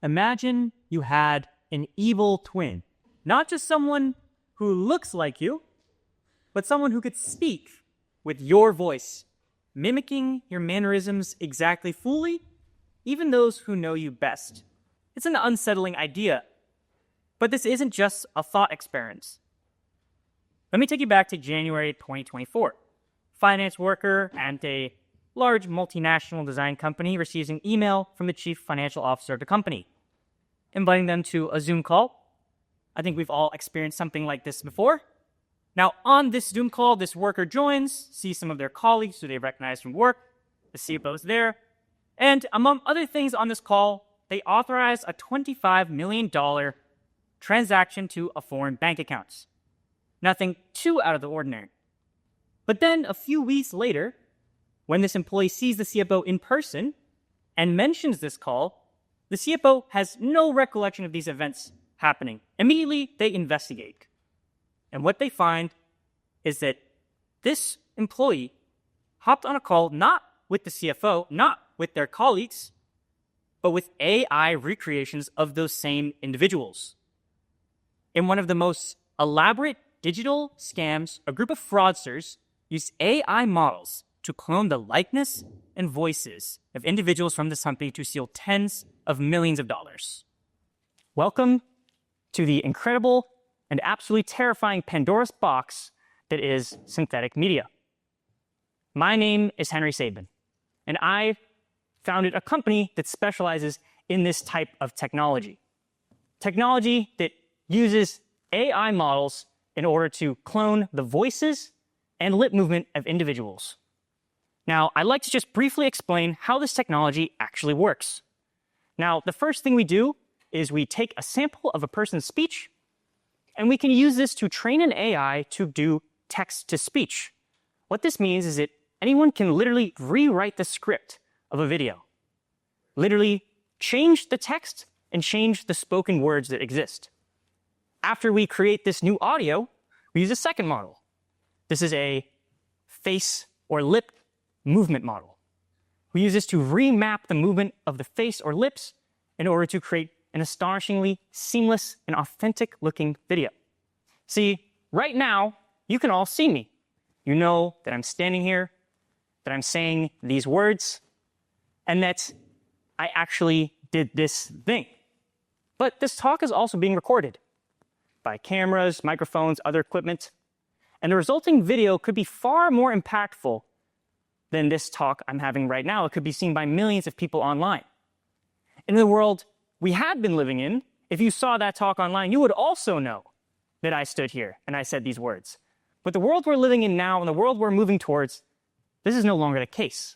Imagine you had an evil twin, not just someone who looks like you, but someone who could speak with your voice, mimicking your mannerisms exactly fully, even those who know you best. It's an unsettling idea, but this isn't just a thought experiment. Let me take you back to January 2024. Finance worker and a large multinational design company receives an email from the chief financial officer of the company, inviting them to a Zoom call. I think we've all experienced something like this before. Now, on this Zoom call, this worker joins, sees some of their colleagues who they recognize from work. The CFO is there. And among other things on this call, they authorize a $25 million transaction to a foreign bank account. Nothing too out of the ordinary. But then a few weeks later, when this employee sees the CFO in person and mentions this call, the CFO has no recollection of these events happening. Immediately, they investigate. And what they find is that this employee hopped on a call not with the CFO, not with their colleagues, but with AI recreations of those same individuals. In one of the most elaborate digital scams, a group of fraudsters used AI models to clone the likeness and voices of individuals from this company to steal tens of millions of dollars. Welcome to the incredible and absolutely terrifying Pandora's box that is synthetic media. My name is Henry Sabin, and I founded a company that specializes in this type of technology. Technology that uses AI models in order to clone the voices and lip movement of individuals. Now, I'd like to just briefly explain how this technology actually works. Now, the first thing we do is we take a sample of a person's speech, and we can use this to train an AI to do text-to-speech. What this means is that anyone can literally rewrite the script of a video, literally change the text and change the spoken words that exist. After we create this new audio, we use a second model. This is a face or lip movement model. We use this to remap the movement of the face or lips in order to create an astonishingly seamless and authentic looking video. See, right now, you can all see me. You know that I'm standing here, that I'm saying these words, and that I actually did this thing. But this talk is also being recorded by cameras, microphones, other equipment, and the resulting video could be far more impactful than this talk I'm having right now. It could be seen by millions of people online. In the world we had been living in, if you saw that talk online, you would also know that I stood here and I said these words. But the world we're living in now and the world we're moving towards, this is no longer the case.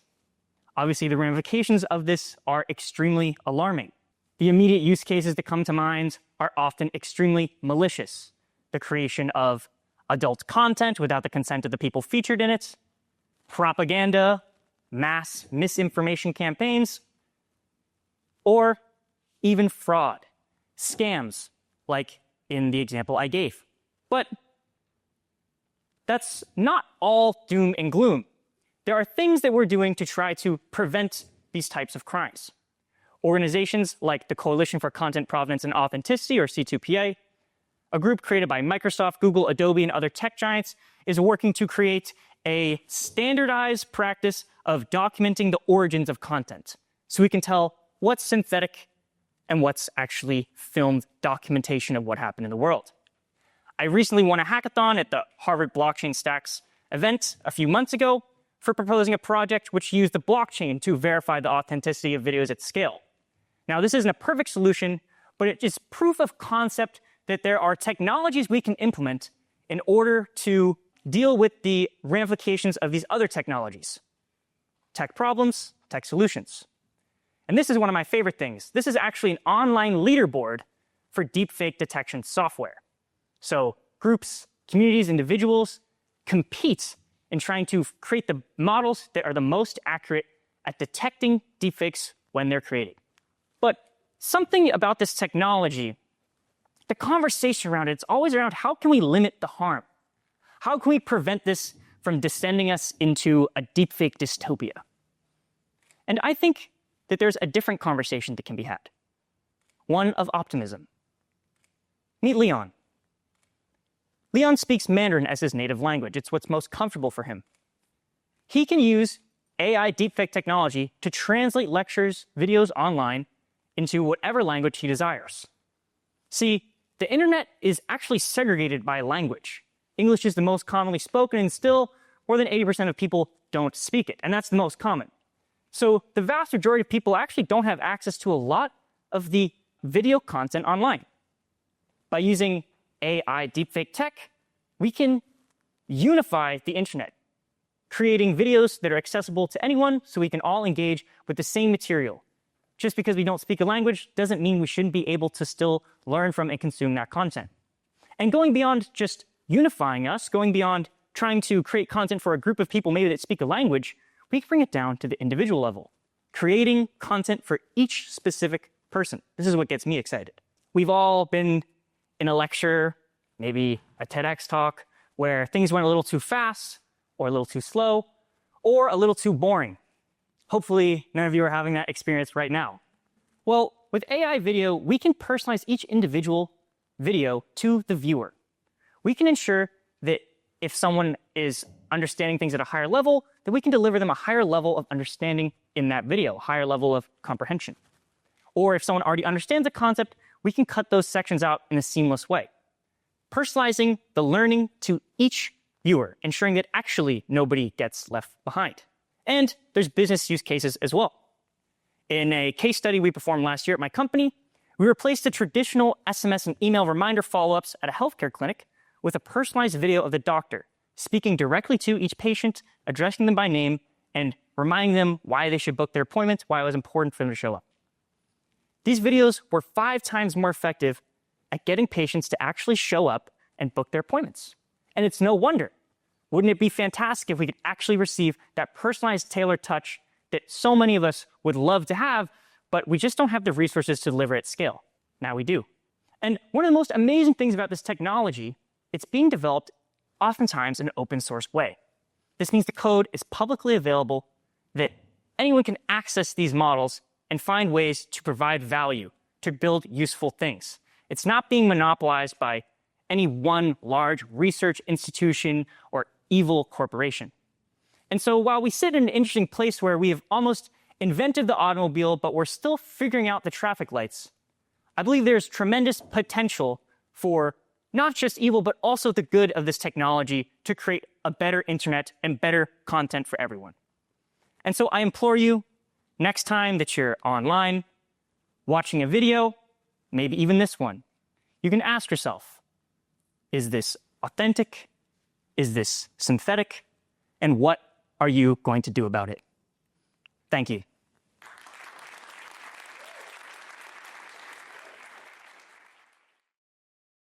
Obviously, the ramifications of this are extremely alarming. The immediate use cases that come to mind are often extremely malicious. The creation of adult content without the consent of the people featured in it, propaganda, mass misinformation campaigns, or even fraud, scams, like in the example I gave. But that's not all doom and gloom. There are things that we're doing to try to prevent these types of crimes. Organizations like the Coalition for Content Provenance and Authenticity, or C2PA, a group created by Microsoft, Google, Adobe, and other tech giants, is working to create a standardized practice of documenting the origins of content, so we can tell what's synthetic and what's actually filmed documentation of what happened in the world. I recently won a hackathon at the Harvard Blockchain Stacks event a few months ago for proposing a project which used the blockchain to verify the authenticity of videos at scale. Now, this isn't a perfect solution, but it is proof of concept that there are technologies we can implement in order to deal with the ramifications of these other technologies. Tech problems, tech solutions. And this is one of my favorite things. This is actually an online leaderboard for deepfake detection software. So groups, communities, individuals compete in trying to create the models that are the most accurate at detecting deepfakes when they're created. But something about this technology, the conversation around it's always around how can we limit the harm? How can we prevent this from descending us into a deepfake dystopia? And I think that there's a different conversation that can be had. one of optimism. Meet Leon. Leon speaks Mandarin as his native language. It's what's most comfortable for him. He can use AI deepfake technology to translate lectures, videos online into whatever language he desires. See, the internet is actually segregated by language. English is the most commonly spoken, and still more than 80% of people don't speak it, and that's the most common. So the vast majority of people actually don't have access to a lot of the video content online. By using AI deepfake tech, we can unify the internet, creating videos that are accessible to anyone so we can all engage with the same material. Just because we don't speak a language doesn't mean we shouldn't be able to still learn from and consume that content. And going beyond just unifying us, going beyond trying to create content for a group of people maybe that speak a language, we can bring it down to the individual level, creating content for each specific person. This is what gets me excited. We've all been in a lecture, maybe a TEDx talk, where things went a little too fast, or a little too slow, or a little too boring. Hopefully, none of you are having that experience right now. Well, with AI video, we can personalize each individual video to the viewer. We can ensure that if someone is understanding things at a higher level, that we can deliver them a higher level of understanding in that video, a higher level of comprehension. Or if someone already understands a concept, we can cut those sections out in a seamless way. Personalizing the learning to each viewer, ensuring that actually nobody gets left behind. And there's business use cases as well. In a case study we performed last year at my company, we replaced the traditional SMS and email reminder follow-ups at a healthcare clinic with a personalized video of the doctor speaking directly to each patient, addressing them by name, and reminding them why they should book their appointments, why it was important for them to show up. These videos were 5 times more effective at getting patients to actually show up and book their appointments. And it's no wonder. Wouldn't it be fantastic if we could actually receive that personalized, tailored touch that so many of us would love to have, but we just don't have the resources to deliver at scale? Now we do. And one of the most amazing things about this technology, it's being developed oftentimes in an open source way. This means the code is publicly available, that anyone can access these models and find ways to provide value, to build useful things. It's not being monopolized by any one large research institution or evil corporation. And so while we sit in an interesting place where we have almost invented the automobile, but we're still figuring out the traffic lights, I believe there's tremendous potential for not just evil, but also the good of this technology to create a better internet and better content for everyone. And so I implore you, next time that you're online, watching a video, maybe even this one, you can ask yourself, is this authentic? Is this synthetic? And what are you going to do about it? Thank you.